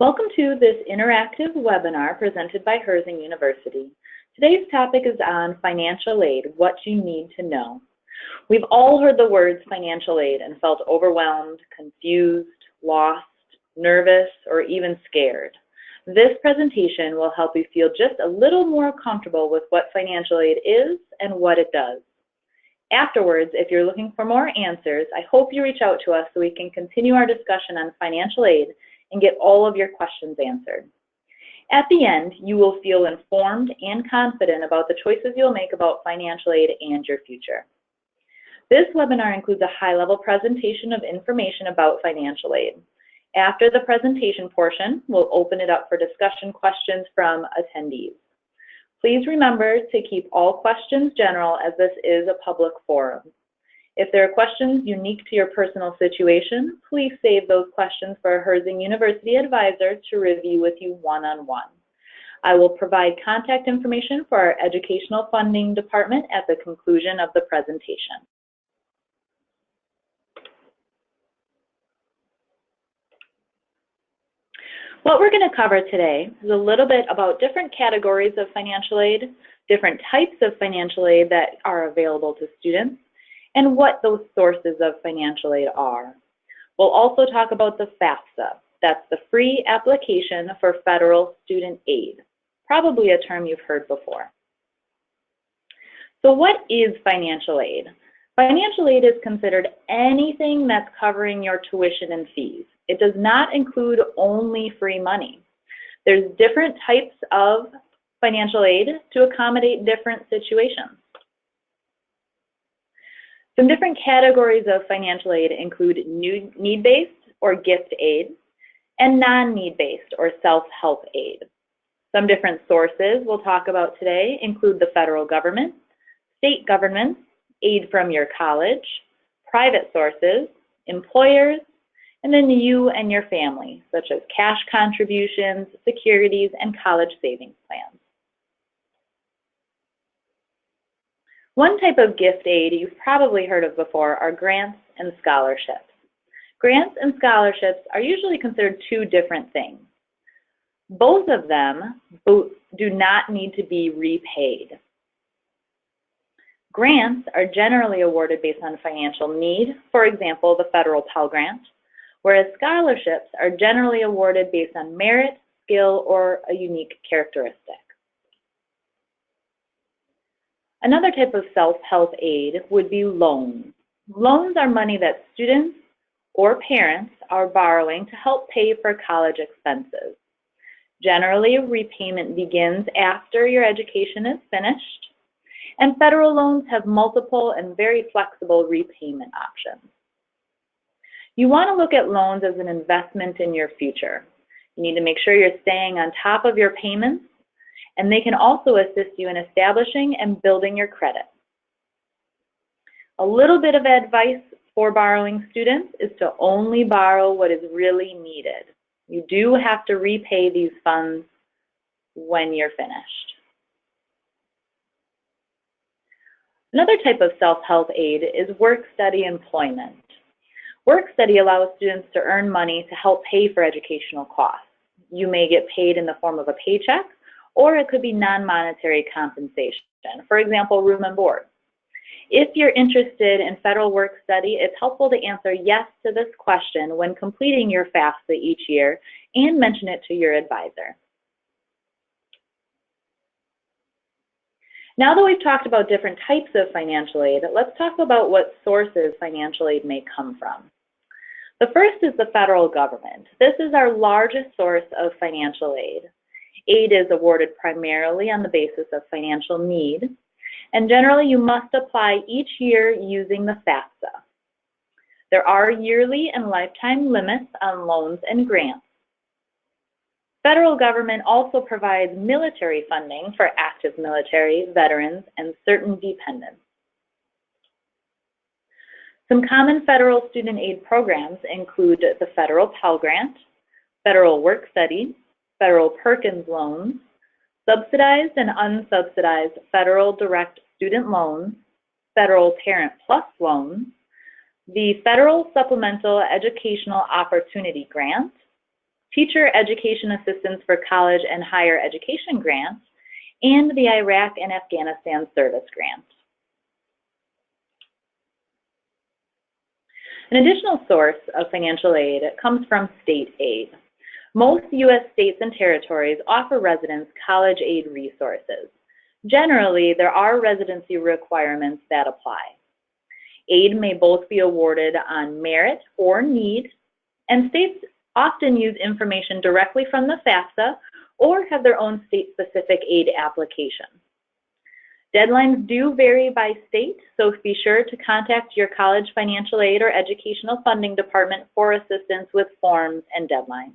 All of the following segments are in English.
Welcome to this interactive webinar presented by Herzing University. Today's topic is on financial aid, what you need to know. We've all heard the words financial aid and felt overwhelmed, confused, lost, nervous, or even scared. This presentation will help you feel just a little more comfortable with what financial aid is and what it does. Afterwards, if you're looking for more answers, I hope you reach out to us so we can continue our discussion on financial aid and get all of your questions answered. At the end, you will feel informed and confident about the choices you'll make about financial aid and your future. This webinar includes a high-level presentation of information about financial aid. After the presentation portion, we'll open it up for discussion questions from attendees. Please remember to keep all questions general as this is a public forum. If there are questions unique to your personal situation, please save those questions for a Herzing University advisor to review with you one-on-one. I will provide contact information for our Educational Funding Department at the conclusion of the presentation. What we're going to cover today is a little bit about different categories of financial aid, different types of financial aid that are available to students, and what those sources of financial aid are. We'll also talk about the FAFSA. That's the Free Application for Federal Student Aid, probably a term you've heard before. So what is financial aid? Financial aid is considered anything that's covering your tuition and fees. It does not include only free money. There's different types of financial aid to accommodate different situations. Some different categories of financial aid include need-based or gift aid and non-need-based or self-help aid. Some different sources we'll talk about today include the federal government, state governments, aid from your college, private sources, employers, and then you and your family, such as cash contributions, securities, and college savings plans. One type of gift aid you've probably heard of before are grants and scholarships. Grants and scholarships are usually considered two different things. Both of them do not need to be repaid. Grants are generally awarded based on financial need, for example, the federal Pell Grant, whereas scholarships are generally awarded based on merit, skill, or a unique characteristic. Another type of self-help aid would be loans. Loans are money that students or parents are borrowing to help pay for college expenses. Generally, repayment begins after your education is finished, and federal loans have multiple and very flexible repayment options. You want to look at loans as an investment in your future. You need to make sure you're staying on top of your payments, and they can also assist you in establishing and building your credit. A little bit of advice for borrowing students is to only borrow what is really needed. You do have to repay these funds when you're finished. Another type of self-help aid is work-study employment. Work-study allows students to earn money to help pay for educational costs. You may get paid in the form of a paycheck, or it could be non-monetary compensation, for example, room and board. If you're interested in federal work-study, it's helpful to answer yes to this question when completing your FAFSA each year and mention it to your advisor. Now that we've talked about different types of financial aid, let's talk about what sources financial aid may come from. The first is the federal government. This is our largest source of financial aid. Aid is awarded primarily on the basis of financial need, and generally you must apply each year using the FAFSA. There are yearly and lifetime limits on loans and grants. Federal government also provides military funding for active military, veterans, and certain dependents. Some common federal student aid programs include the federal Pell Grant, federal work-study, federal Perkins loans, subsidized and unsubsidized federal direct student loans, federal Parent Plus loans, the Federal Supplemental Educational Opportunity Grant, teacher education assistance for college and higher education grants, and the Iraq and Afghanistan service grant. An additional source of financial aid comes from state aid. Most U.S. states and territories offer residents college aid resources. Generally, there are residency requirements that apply. Aid may both be awarded on merit or need, and states often use information directly from the FAFSA or have their own state-specific aid application. Deadlines do vary by state, so be sure to contact your college financial aid or educational funding department for assistance with forms and deadlines.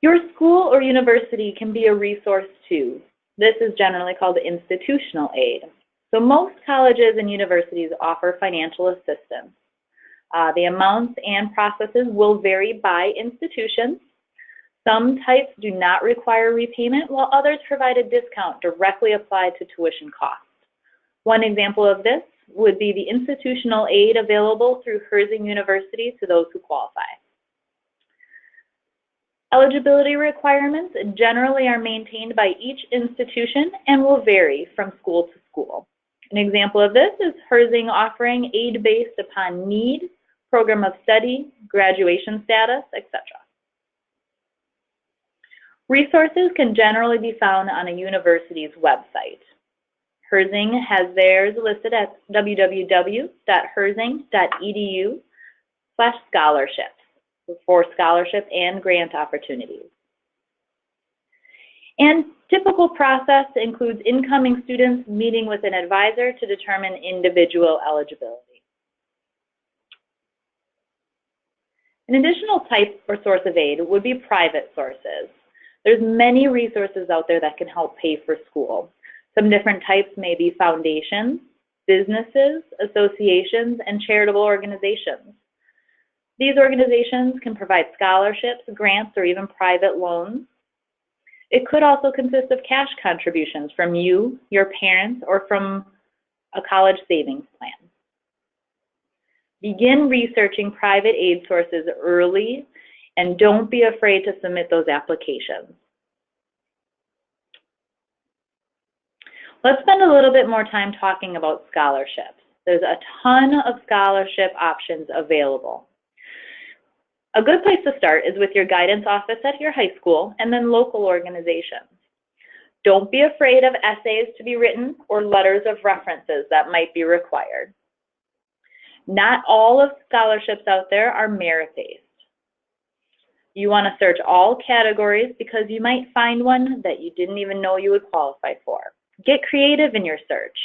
Your school or university can be a resource too. This is generally called institutional aid. So most colleges and universities offer financial assistance. The amounts and processes will vary by institution. Some types do not require repayment, while others provide a discount directly applied to tuition costs. One example of this would be the institutional aid available through Herzing University to those who qualify. Eligibility requirements generally are maintained by each institution and will vary from school to school. An example of this is Herzing offering aid based upon need, program of study, graduation status, etc. Resources can generally be found on a university's website. Herzing has theirs listed at www.herzing.edu/scholarships for scholarship and grant opportunities. And typical process includes incoming students meeting with an advisor to determine individual eligibility. An additional type or source of aid would be private sources. There's many resources out there that can help pay for school. Some different types may be foundations, businesses, associations, and charitable organizations. These organizations can provide scholarships, grants, or even private loans. It could also consist of cash contributions from you, your parents, or from a college savings plan. Begin researching private aid sources early, and don't be afraid to submit those applications. Let's spend a little bit more time talking about scholarships. There's a ton of scholarship options available. A good place to start is with your guidance office at your high school and then local organizations. Don't be afraid of essays to be written or letters of references that might be required. Not all of scholarships out there are merit-based. You want to search all categories because you might find one that you didn't even know you would qualify for. Get creative in your search.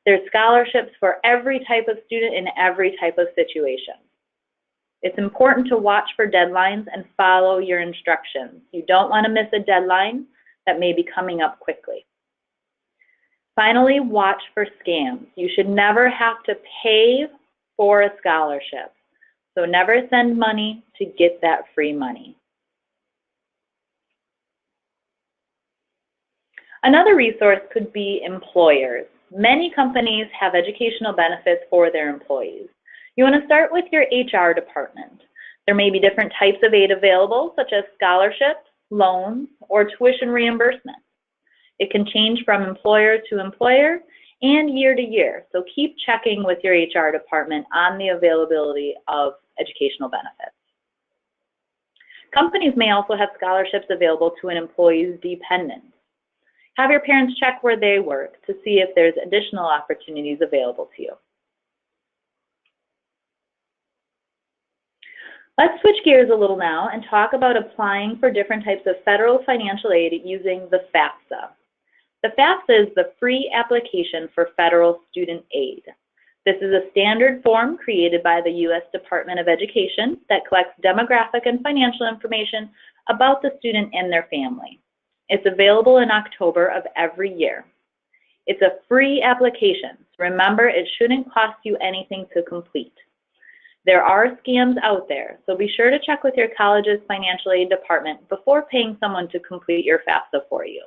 There's scholarships for every type of student in every type of situation. It's important to watch for deadlines and follow your instructions. You don't want to miss a deadline that may be coming up quickly. Finally, watch for scams. You should never have to pay for a scholarship. So never send money to get that free money. Another resource could be employers. Many companies have educational benefits for their employees. You want to start with your HR department. There may be different types of aid available, such as scholarships, loans, or tuition reimbursement. It can change from employer to employer and year to year, so keep checking with your HR department on the availability of educational benefits. Companies may also have scholarships available to an employee's dependents. Have your parents check where they work to see if there's additional opportunities available to you. Let's switch gears a little now and talk about applying for different types of federal financial aid using the FAFSA. The FAFSA is the free application for federal student aid. This is a standard form created by the U.S. Department of Education that collects demographic and financial information about the student and their family. It's available in October of every year. It's a free application. Remember, it shouldn't cost you anything to complete. There are scams out there, so be sure to check with your college's financial aid department before paying someone to complete your FAFSA for you.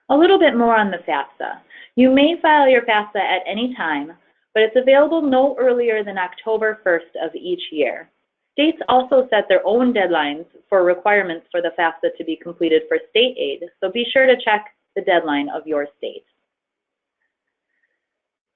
A little bit more on the FAFSA. You may file your FAFSA at any time, but it's available no earlier than October 1st of each year. States also set their own deadlines for requirements for the FAFSA to be completed for state aid, so be sure to check the deadline of your state.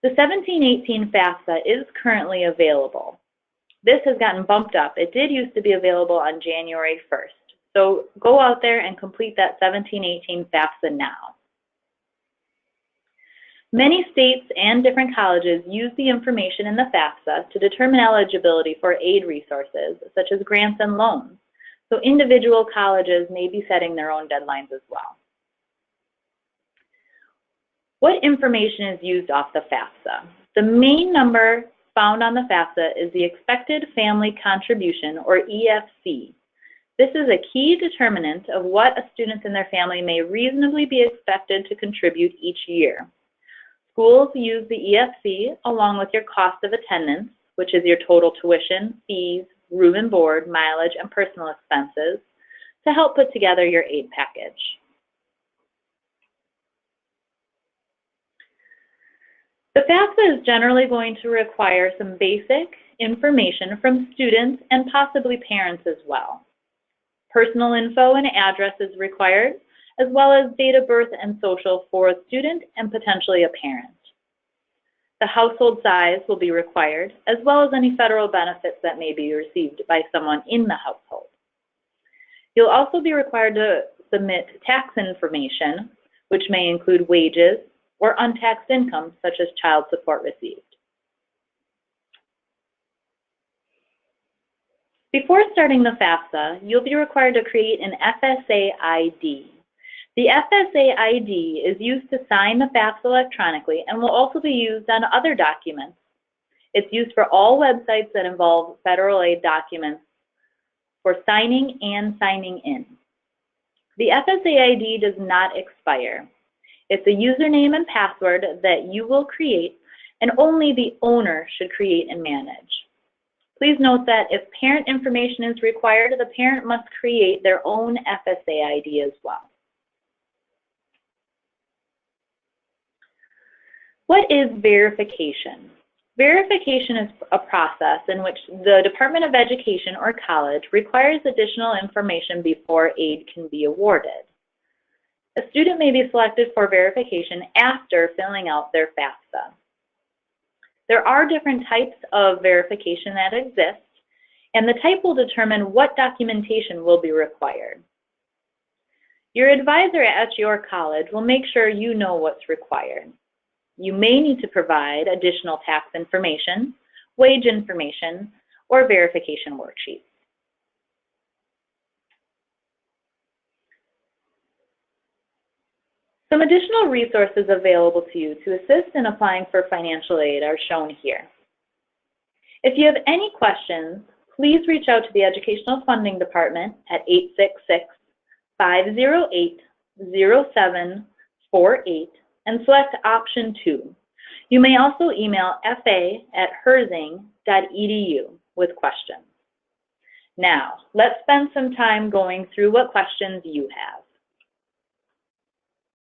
The 17-18 FAFSA is currently available. This has gotten bumped up. It did used to be available on January 1st. So go out there and complete that 17-18 FAFSA now. Many states and different colleges use the information in the FAFSA to determine eligibility for aid resources, such as grants and loans. So individual colleges may be setting their own deadlines as well. What information is used off the FAFSA? The main number found on the FAFSA is the expected family contribution, or EFC. This is a key determinant of what a student and their family may reasonably be expected to contribute each year. Schools use the EFC along with your cost of attendance, which is your total tuition, fees, room and board, mileage, and personal expenses, to help put together your aid package. The FAFSA is generally going to require some basic information from students and possibly parents as well. Personal info and address is required, as well as date of birth and social for a student and potentially a parent. The household size will be required, as well as any federal benefits that may be received by someone in the household. You'll also be required to submit tax information, which may include wages or untaxed income, such as child support received. Before starting the FAFSA, you'll be required to create an FSA ID. The FSA ID is used to sign the FAFSA electronically and will also be used on other documents. It's used for all websites that involve federal aid documents for signing and signing in. The FSA ID does not expire. It's a username and password that you will create, and only the owner should create and manage. Please note that if parent information is required, the parent must create their own FSA ID as well. What is verification? Verification is a process in which the Department of Education or college requires additional information before aid can be awarded. A student may be selected for verification after filling out their FAFSA. There are different types of verification that exist, and the type will determine what documentation will be required. Your advisor at your college will make sure you know what's required. You may need to provide additional tax information, wage information, or verification worksheets. Some additional resources available to you to assist in applying for financial aid are shown here. If you have any questions, please reach out to the Educational Funding Department at 866-508-0748 and select option 2. You may also email fa@herzing.edu with questions. Now, let's spend some time going through what questions you have.